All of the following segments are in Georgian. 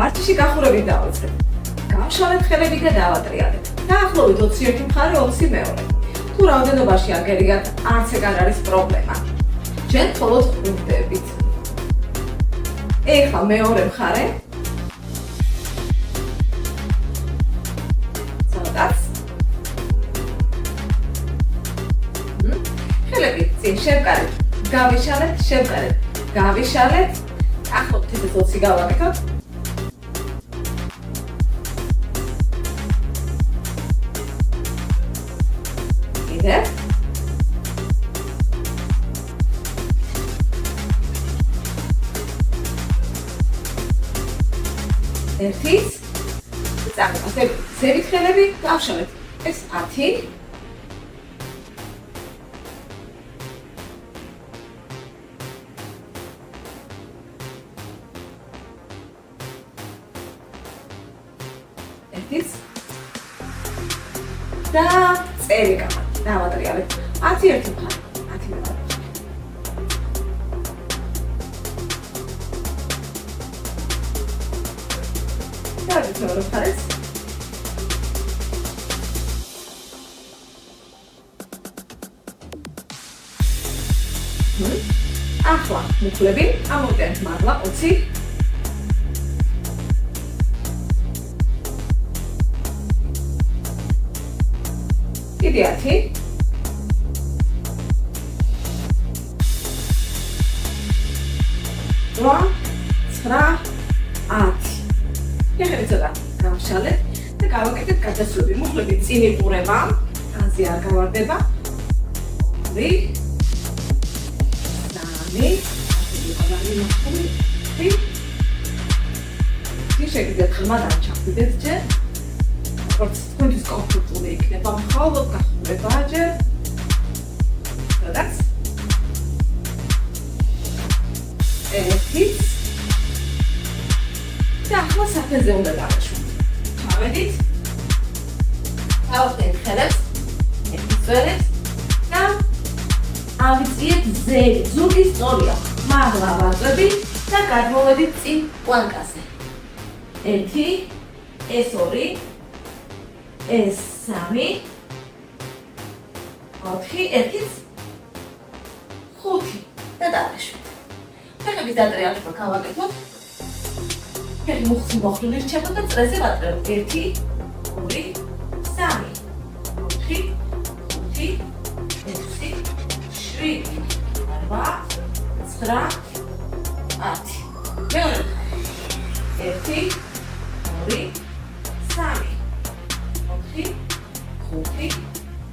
ვარჯიში გახურებით დავიწყებ. გავშალეთ ხელები და დავატრიალეთ. დაახლოებით 21 მხარე 20 მეორე. თუ რაოდენობაში აგერიგათ, არც ეგ არ არის პრობლემა. ჩვენ მხოლოდ ხვდებით. ეხლა მეორე მხარე. ცოტაც. ხელები წინ შევკარეთ. გავიშალეთ, შევკარეთ. გავიშალეთ. ახლობთ ისე 20 გავაკეთოთ. კიდევ. ერთის. წამოყავთ. ზევით ხელები გავშალეთ. ეს 10. და წერი დავატრიალეთ. 10 ერთი მხარე, 10 მეორე. დავით მეორე მხარეს. ახლა მუხლები ამოვიტანეთ მაღლა 20. კიდე 10. რვა, 9, 10. ეხლა ცოტა გავშალეთ და გავაკეთეთ გადასვლები. მუხლები წინ იყურება, განზე არ გავარდება. 2, 3, შეგიძლიათ ხმა დაჩახდეთ ჯერ. თქვენთვის კომფორტული იქნება მხოლოდ გახურება ჯერ. სადაც? ერთიც. და ახლა საფენზე უნდა დავაშვათ. ჩავედით. დავახდენთ ხელებს. ერთის წვერებს და ავიწიეთ ზევით. ზურგი სწორია. მაღლა ვაწვევით და გადმოვედით წინ პლანკაზე. 1, ეს 2, ეს 3, 4, ერთიც, 5 და დავაშვით. ფეხების დატრიალება გავაკეთოთ. ფეხი მუხლი მოხდული რჩება და წრეზე ვატრევთ. 1, 2, 3, 4, 5, 6, 7, 8, 9, 10. მეორე. 1, 2, 3, 4,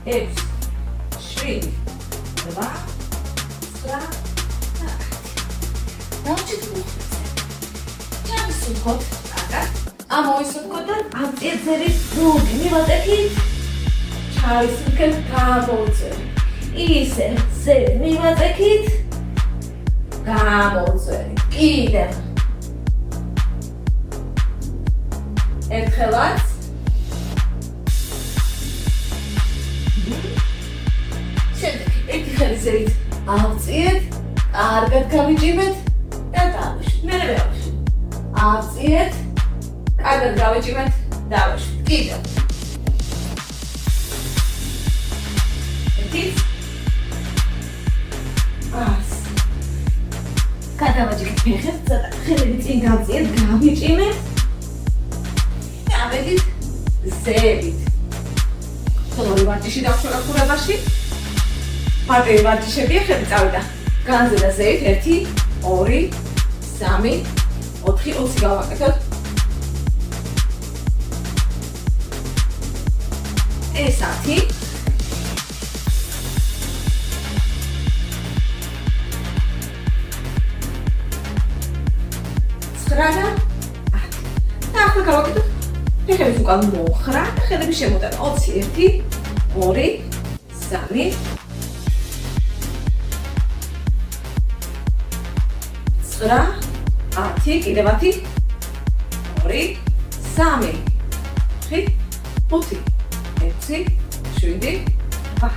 5, 6, 7, 8, 9, 10. დავჭით მუხლებზე. ჩავისუნთქოთ, კარგად. ამოვისუნთქოთ და ამწიეთ ზევის ზურგი. მივაწექით. ჩავისუნთქეთ, გამოვწევით. ისე ზევით მივაწექით. გამოვწევით. კიდევ. ერთხელაც. შემდეგ ერთი ხელი ზევით ავწიეთ, კარგად გავიჭიმეთ და დავაშვით. მერე ვავაშვით. ავწიეთ, კარგად გავიჭიმეთ, დავაშვით. კიდევ. ერთიც. გადავაჭირეთ ფეხებს, ცოტა ხელები წინ გავწიეთ, გავიჭიმეთ. ავედით ზევით. ხოლმე ვარჯიში დავხვრა ხურებაში. მარტივი ვარჯიშებია, ხელი წავიდა. განზე და ზევით 1, 2, 3, 4, 20 გავაკეთოთ. ეს 10. სტრადა. და ახლა გავაკეთოთ. ფეხების უკან მოხრა და ხელები შემოტანა. 21, 2, 3, 9, 10, კიდევ 10, 2, 3, 4, 5, 6, 7, 8,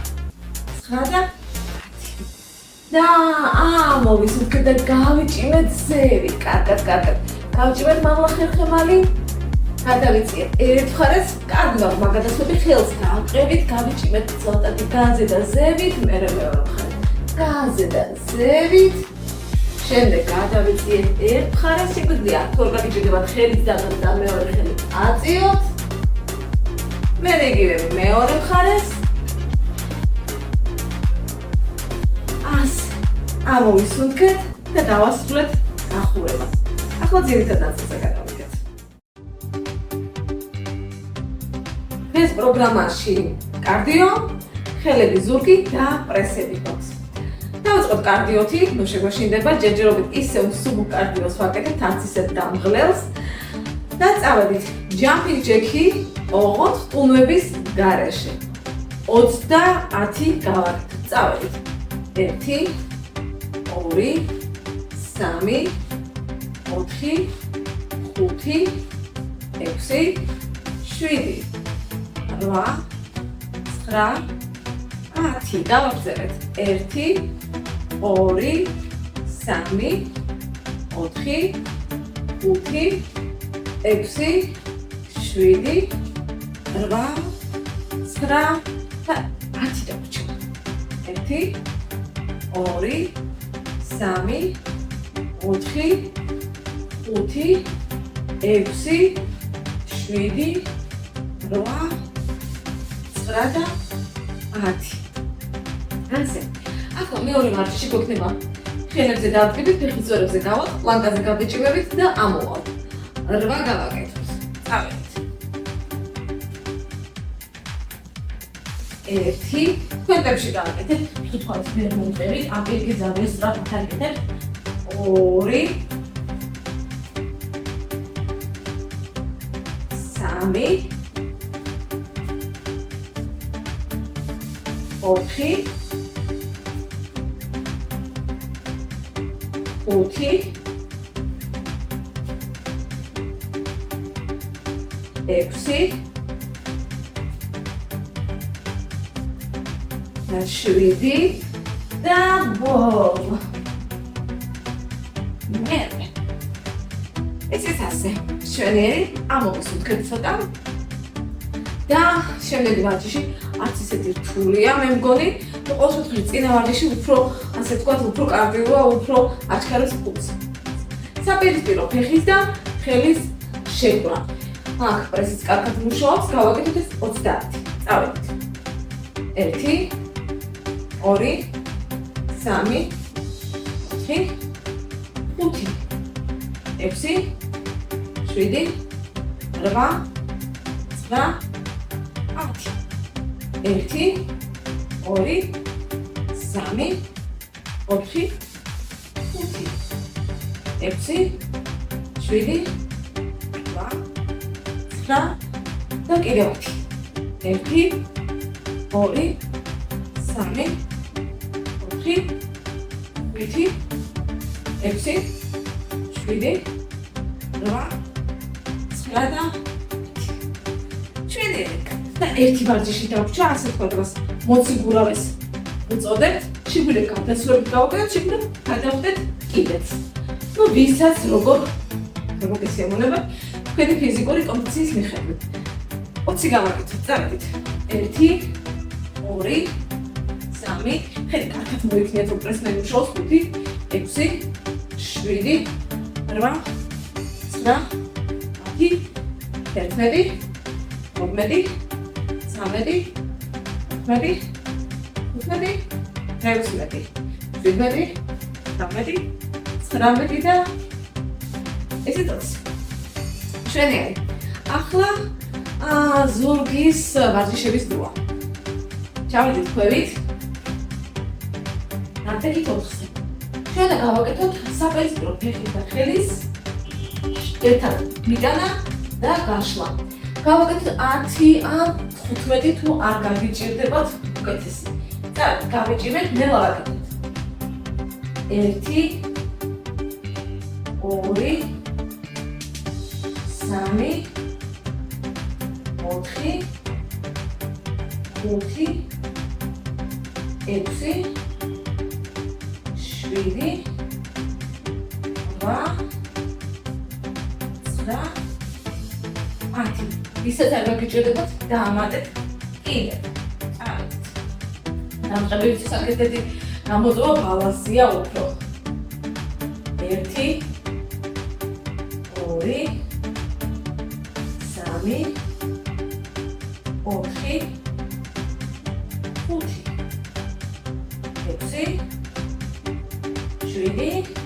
9 და 10. და ამოვისუნთქეთ და გავიჭიმეთ ზევით. კარგად. გავჭიმეთ მამლა ხერხემალი. გადავიწიეთ ერთ მხარეს, კარგი ვარმა გადასვები ხელს გავყევით, გავიჭიმეთ ცოტათი განზე და ზევით, მერე მეორე მხარეს. განზე და ზევით. შემდეგ გადავიწიეთ ერთ მხარეს, შეგვიძლია თუ არ გაგიჭირდებათ ხელით და მეორე ხელით აწიოთ. მერე იგივე მეორე მხარეს. ამოვისუნთქეთ და დავასრულეთ ახურება. ახლა ძირითად ნაწილზე გადავიდეთ. დღეს პროგრამაში კარდიო, ხელები ზურგი და პრესები გვაქვს. დავიწყოთ კარდიოთი, ნუ შეგვაშინდება ჯერჯერობით ისევ სუბ კარდიოს ვაკეთებთ, არც ისე დამღლელს და წავედით ჯამპინგ ჯექი ოღონდ ტუნვების გარეშე. 30 გავაკეთოთ. წავედით. 1 2 3 4 5 6 7 8 9 10 დავაგრძელეთ 1 2 3 4 5 6 7 8 9 და 10 დავუჩვენთ 1 2 3 4 5 6 7 8 9 და 10. ასე. ახლა მეორე მარშში გვექნება ხელებზე დავდგებით, ფეხის ზურებზე გავაყ, პლანკაზე გავიჭირებით და ამოვალთ. 8 გავაკეთოთ. წავედით. 1 ქვეტებში გავაკეთეთ, ხუთხალს ვერ მომწერით, ამ პირიქით ზავი სწრაფად აკეთებ. 2 3 4 5 6 7 და ბოლო. მერე. ესეც ასე. შვენიერი, ამოვისუნთქეთ ცოტა. და შემდეგი ვარჯიში არც ისეთი რთულია, მე მგონი, თუ ყოველ შემთხვევაში წინა ვარჯიში უფრო, ასე ვთქვათ, უფრო კარდიოა, უფრო აჩქარებს პულს. საპირისპირო ფეხის და ხელის შეკვლა. აქ პრესიც კარგად მუშაობს, გავაკეთოთ ეს 30. წავედით. 1 2 3 4 5 6 7 8 9 1 2 3 4 5 6 7 8 9 და კიდევ 1 2 3 4 5 6 7 8 9 და შვენიერი. და ერთი ვარჯიში დავრჩა, ასე ვთქვათ, მოციგურავეს უწოდებთ. შეგვიძლია გადასვლებით გავაკეთოთ, შეგვიძლია გადავხდეთ კიდეც. ნუ ვისაც როგორ გესიამონება თქვენი ფიზიკური კონდიციის მიხედვით. 20 გავაკეთოთ, წავედით. 1 2 3 ხელი კარგად მოიქნიათ, რომ პრესმენი უშავს 5 6 7 8 9 10 11 12 13 14 15 16 17 18 19 და ესე თავს. შვენიერი. ახლა ზურგის ვარჯიშების დროა. ჩავედით ქვევით. ნახეთ 4-ზე. ჩვენ გავაკეთოთ საპირისპირო ფეხის და ხელის ერთად მიტანა და გაშლა. გავაკეთოთ 10 ან 15 თუ არ გაგიჭირდებათ უკეთესი. და გავიჭირეთ ნელა ვაკეთოთ. 1 2 3 4 5 6 7 8 10. ისაც არ გაგიჭირდებათ დაამატეთ კიდევ. დამწყებებიც საკეთეთი გამოწვევა ბალანსია უფრო. 1 2 3 4 5 6 7 8 9 10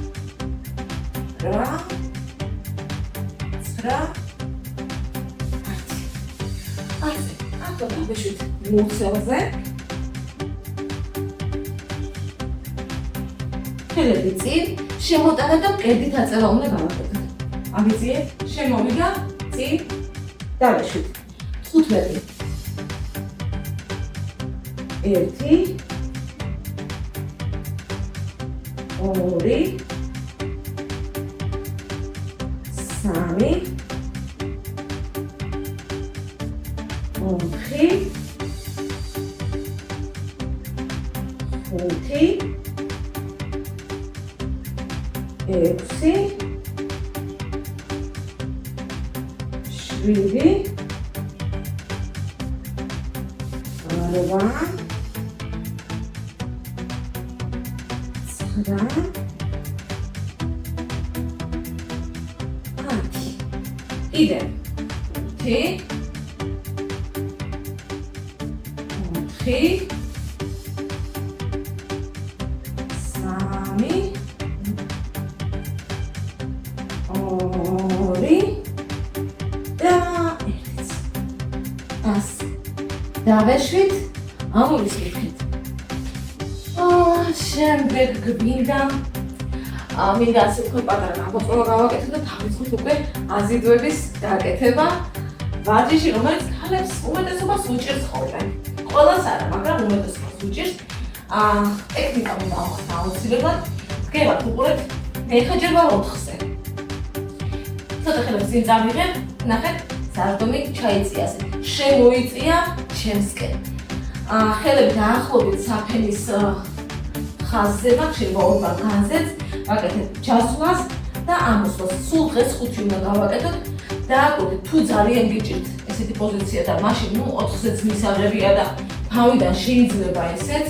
ბეშვით მოცელზე ხელები წინ შემოტანა და მკერდით აწევა უნდა გავაკეთოთ. ამიძიეთ, შემოვიდა წინ დავეშვით 15 1 2 3 Ide. 1 2 დავეშვით, ამოვისკითხეთ. შემდეგ გვინდა მინდა ასე უფრო პატარა გამოწვევა გავაკეთოთ და დავიწყოთ უკვე აზიდვების გაკეთება. ვარჯიში, რომელიც ქალებს უმეტესობას უჭირს ხოლმე. ყველას არა, მაგრამ უმეტესობას უჭირს. ტექნიკა უნდა ავხსნა აუცილებლად. გგებათ უყურეთ, მე ხა ჯერ ვარ 4-ზე. ცოტა ხელებს წინ წავიღებ, ნახეთ, ზარდომი ჩაიწია ასე. შემოიწია ჩემსკენ. ხელები დაახლოებით საფენის ხაზზე მაქვს, შეიძლება ორ განზეც ვაკეთებ ჩასვლას და ამოსვლას. სულ დღეს 5 უნდა გავაკეთოთ. დააკვირდით, თუ ძალიან გიჭირთ ესეთი პოზიცია და მაშინ 4-ზეც მისაღებია და თავიდან შეიძლება ესეც.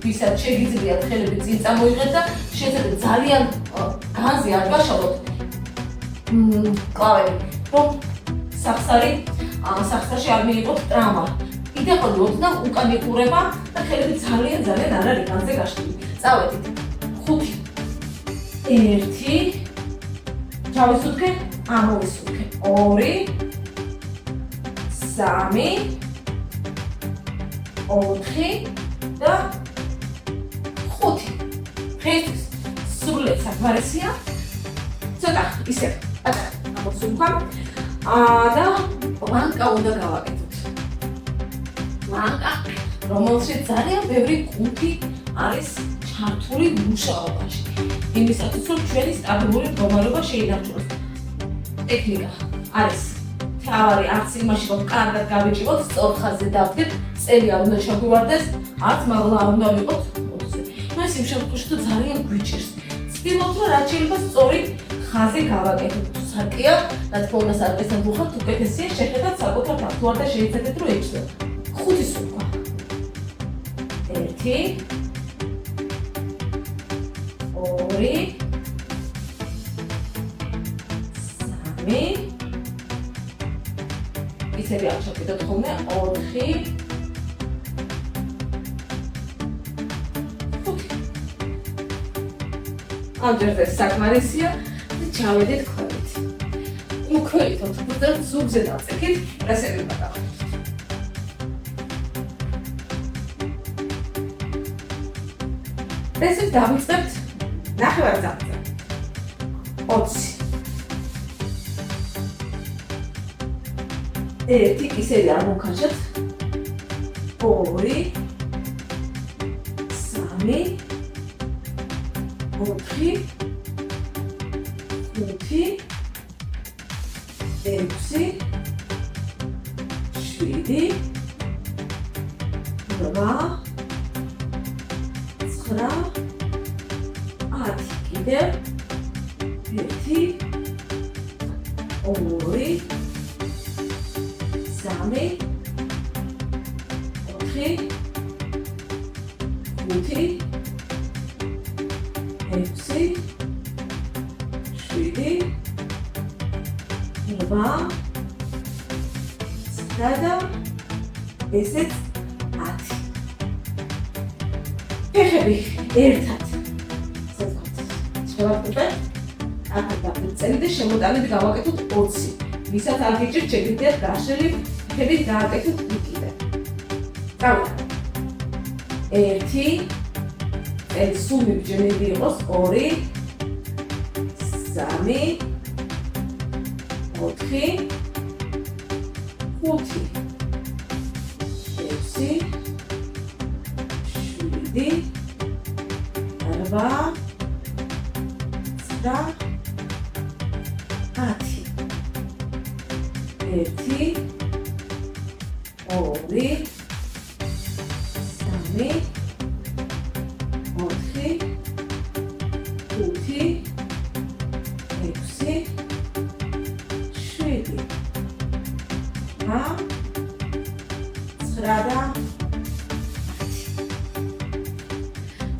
ვისაც შეგიძლიათ ხელები წინ წამოიღეთ და შეძლებთ ძალიან განზე არ გაშალოთ კლავები, რომ სახსარში არ მიიღოთ ტრავმა. კიდე ხოლმე ოდნავ უკან იყურება და ხელები ძალიან არ არის განზე გაშლილი. წავედით. 5 1 ჩავისუნთქე, ამოვისუნთქე. 2 3 4 და 5. დღეს სრულად საკმარისია. ცოტა ისე ამოვისუნთქვა. და პლანკა უნდა გავაკეთოთ. პლანკა, რომელშიც ძალიან ბევრი კუნთი არის ჩართული მუშაობაში. იმისათვის, რომ ჩვენი სტაბილური მდგომარეობა შეინარჩუნოს. ტექნიკა არის თავი არც იმაში, რომ კარგად გავიჭიროთ, სწორ ხაზზე დავდგეთ, წელი არ უნდა შეგვივარდეს, არც მაღლა არ უნდა ვიყოთ 4-ზე. მას იმ შემთხვევაში თუ ძალიან გვიჭირს. ვცდილობ, რომ რაც შეიძლება სწორი ხაზი გავაკეთოთ. საკია, რა თქმა უნდა, სარკესთან ვუხავთ, უკეთესია შეხედათ საკუთარ თუ არ და შეიძლება რომ ეჭდოთ. 5 სულკვა. 1 2 3 ისევ არ შევიდოთ ხოლმე 4 ამჯერად საკმარისია და ჩავედით ქვევით. მუქველითოთ და ზურგზე დავწექით, პრესები გადავხდით. პრესებს დავიწყებთ ნახევარწამზე. 20. ერთი ისევ არ მოვქარშეთ. 2 3 4 5 6 7 8 9 10 კიდევ 1 ორი, სამი, ოთხი, ხუთი, ექვსი, შვიდი, რვა, ცხრა და ესეც 10. ფეხები ერთად. შევაკეთოთ. აქ დავწერთ და შემოტანილი გავაკეთოთ 20. ვისაც არ გიჭირთ, შეგიძლიათ გაშლილი ფეხები გააკეთოთ იქიდან. დავუყარეთ. 1 სულ მიბჯენილი იყოს 2 3 4 5 6 7 8 9 10 1 2 3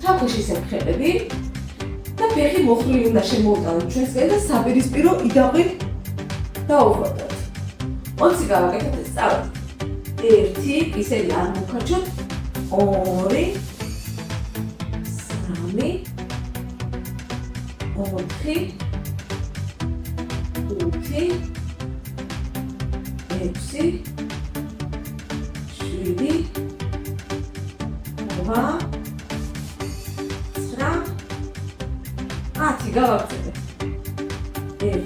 თაფლში შევხედები და ფეხი მოხრილი უნდა შემოვიტანოთ ჩვენსკენ და საპირისპირო იდაღვით და უხოტოთ. 20 გავაკეთოთ ეს სწავლით. 1 ისევ არ მოვქარჩოთ 2 3 4 5 6 7 8 10 გავაკეთეთ. 1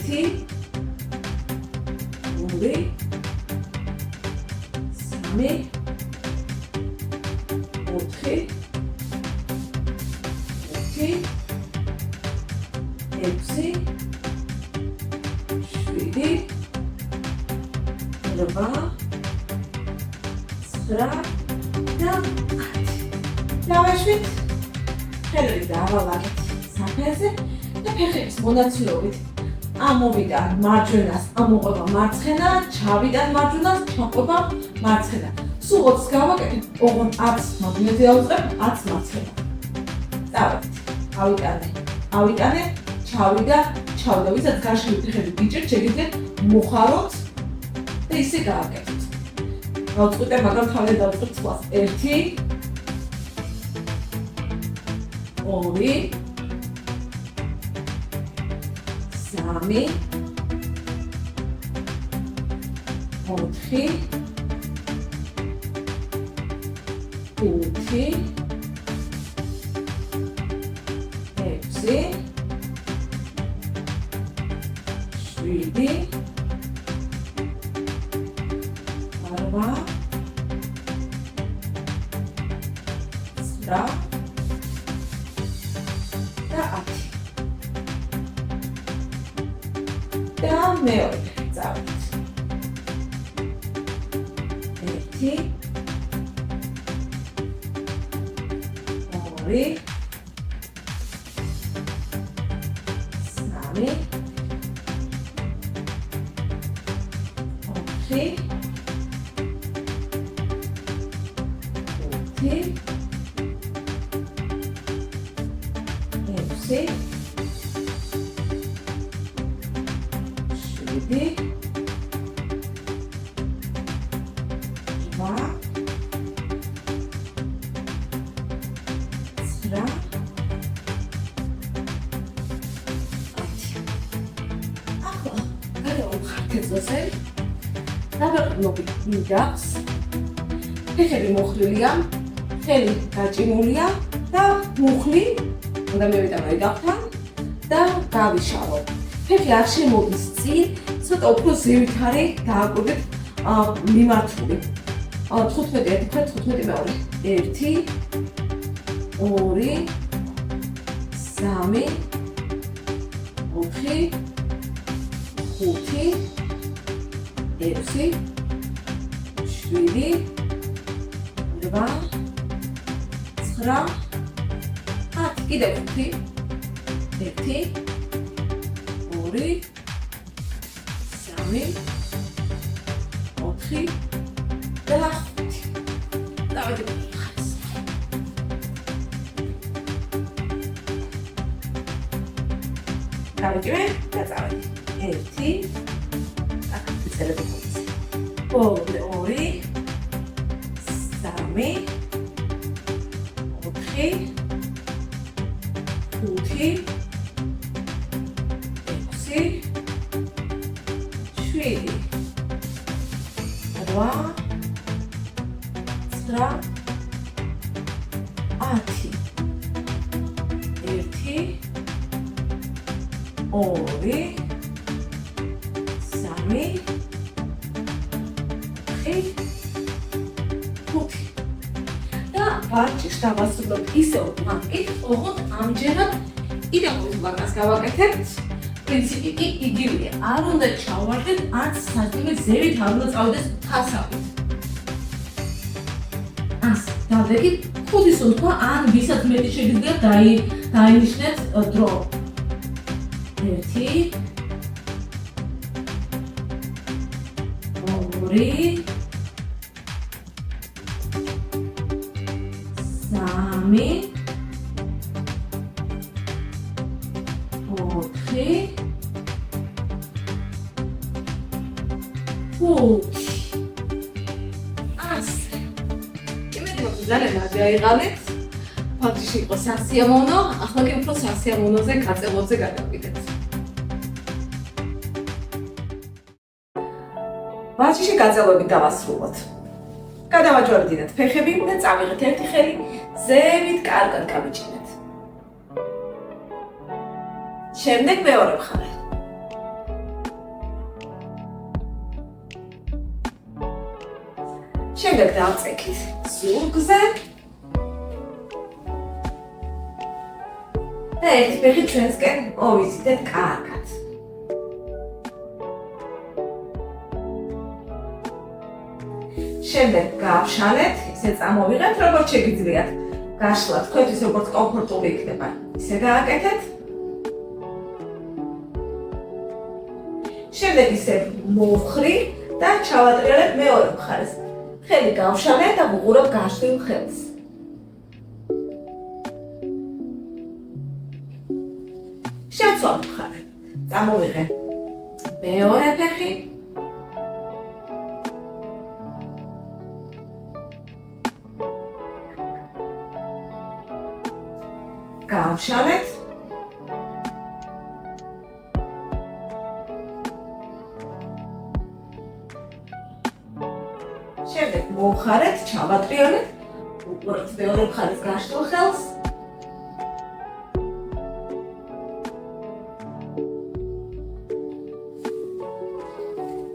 2 3 4 5 6 7 8 9 და 10. დავაშვით. ხელები დაავალაგეთ საფენზე და ფეხების მონაცვლეობით ამოვიდან მარჯვენას ამოყვება მარცხენა, ჩავიდან მარჯვენას, ჩაყვება მარცხენა. სულ 20 გავაკეთებ, ოღონდ 10 მაგნეზე ავუწყებ, 10 მარცხენა. დავით. ავიტანე, ჩავიდა. ვისაც გაშლილი ფეხები გიჭირთ, შეგიძლიათ მოხაროთ და ისე გააკეთოთ. დავწყვიტე, მაგრამ თავზე დავწყვიტ სხვას. 1 2 3 4 5 6 7 8 და მეორე წავით. 1 2 3 4 მიდახს ფეხები მოხრილია, ხელი გაჭიმულია და მუხლი უნდა მივიტანო იდახთან და გავიშალო. ფეხი არ შემოდის წინ, ცოტა უფრო ზევით არის დააკვირდეთ მიმართული. 15 ერთქვე 15 მეორე. 1 2 3 4 5 6 7 8 9 10 კიდევ 5 1 2 3 4 და 5. დავიწყოთ ხაზს. დავიწყე და წავედი. 1 აქ წერები ხუთი. ბოლომდე 2 3 4 5 6 7 8 9 10 1 2 3 ვარჯიშს დავასრულებ ისევ მანკით, ოღონდ ამჯერად იდეალურ ლაკას გავაკეთებთ. პრინციპი კი იგივეა. არ უნდა ჩავარდეთ არც საჭმელი ზევით, არ უნდა წავიდეს თასავით. ასე, დავდექით 5 სუნთქვა, ან ვისაც მეტი შეგიძლია დაინიშნეთ დრო. 1 2 3 ასე. იმედია ძალიან დაიღალეთ. ფაქტში იყო სასიამოვნო, ახლა კი უფრო სასიამოვნოზე გაწევოზე გადავიდეთ. ვარჯიში გაწევებით დავასრულოთ. გადავაჯვარდით ფეხები და წავიღეთ ერთი ხელი ზევით კარგად გავიჭინეთ. შემდეგ მეორე მხარე. შემდეგ დავწეკით ზურგზე და ერთი ფეხი ჩვენსკენ მოვიზიდეთ კარგად. შემდეგ გავშალეთ, ისე წამოვიღეთ, როგორც შეგიძლიათ. გაშლა თქვენთვის როგორც კომფორტული იქნება, ისე გააკეთეთ. შემდეგ ისე მოვხრი და ჩავატრიალებ მეორე მხარეს. ხელი გავშალეთ და ვუყურებ გაშლილ ხელს. შეცვალ მხარე. წამოვიღე მეორე ფეხი. გავშალეთ. შემდეგ მოვხარეთ, ჩავატრიალეთ, უყურებთ მეორე მხარეს გაშლილ ხელს.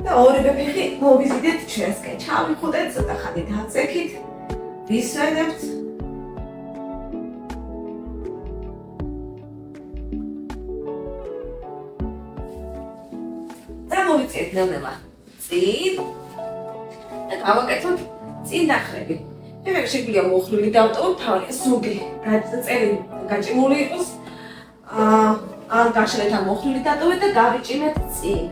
და ორივე ფეხი მოვიზიდეთ ჩვენსკენ. ჩავიხუტეთ, ცოტა ხანი დავწექით, ვისვენებთ. მოვიწიეთ ნელ-ნელა წინ და გავაკეთოთ წინ დახრები. შემდეგ შეგვიძლია მოხლული დავტოვოთ, თავი ზოგი გაჭიმული იყოს. ან გაშლეთ ან მოხლული დატოვეთ და გავიჭიმეთ წინ.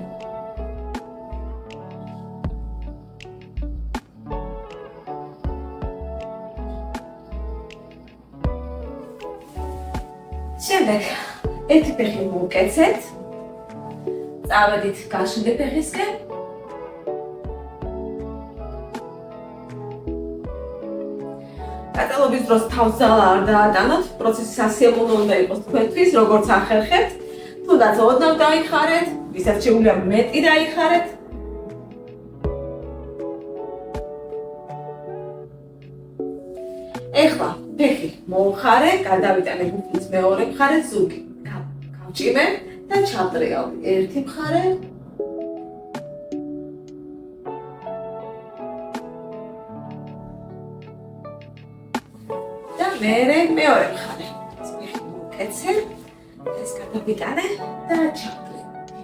შემდეგ ერთი ფეხი მოვკეცეთ. წავედით გაშლილი ფეხისკენ. გაწელობის დროს თავს ძალა არ დაატანოთ, პროცესი სასიამოვნო უნდა იყოს თქვენთვის, როგორც ახერხებთ. თუნდაც ოდნავ დაიხარეთ, ვისაც შეუძლია მეტი დაიხარეთ. ეხლა ფეხი მოვხარე, გადავიტანე გუფის მეორე მხარე ზურგი. გავჭიმე და ჩავტრიალდი ერთი მხარე. და მეორე მხარე. ეს ფეხი მოვკეცე, ეს გადავიტანე და ჩავტრიალდი.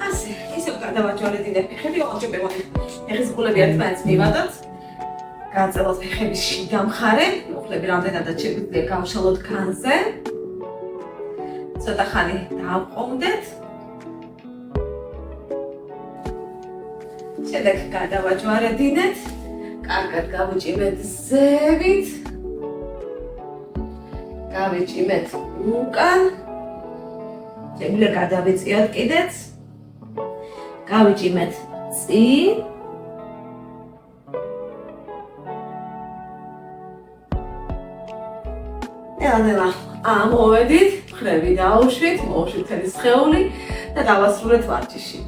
ასე, ისევ გადავაჯვარდით ფეხები, ოღონდ ფეხის ღულები ერთმანეთს მივადოთ. გაწელოთ ფეხების შიგა მხარე, მუხლები რამდენადაც შეგვიძლია გავშალოთ ქანზე. ცოტა ხანი დავყომდეთ. შემდეგ გადავაჯვარედინეთ. კარგად გავუჭიმეთ ზევით. გავიჭიმეთ უკან. შეგვიძლია გადავიწიოთ კიდეც. გავიჭიმეთ წინ. ნელა ამოვედით, მხრები დაუშვით, მოუშვით მთელი სხეული და დავასრულეთ ვარჯიში.